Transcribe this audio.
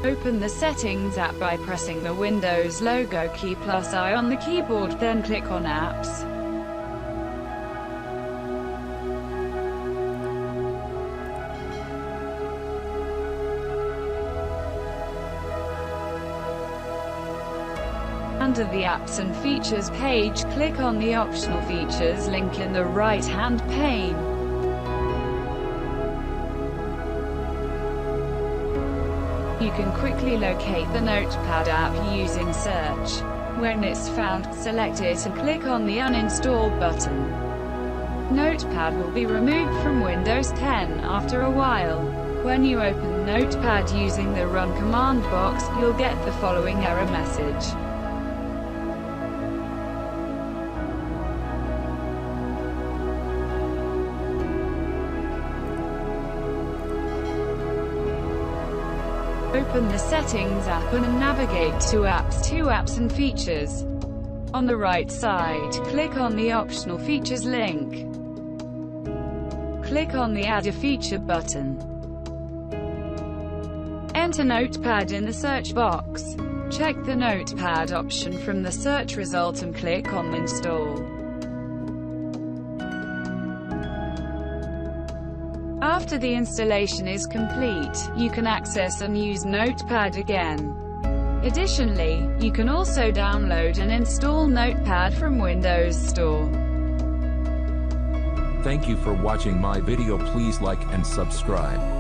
Open the Settings app by pressing the Windows logo key plus I on the keyboard, then click on Apps. Under the Apps and Features page, click on the Optional Features link in the right-hand pane. You can quickly locate the Notepad app using search. When it's found, select it and click on the Uninstall button. Notepad will be removed from Windows 10 after a while. When you open Notepad using the Run command box, you'll get the following error message. Open the Settings app and navigate to Apps and Features. On the right side, click on the Optional Features link. Click on the Add a Feature button. Enter Notepad in the search box. Check the Notepad option from the search result and click on Install. After the installation is complete, you can access and use Notepad again. Additionally, you can also download and install Notepad from Windows Store. Thank you for watching my video. Please like and subscribe.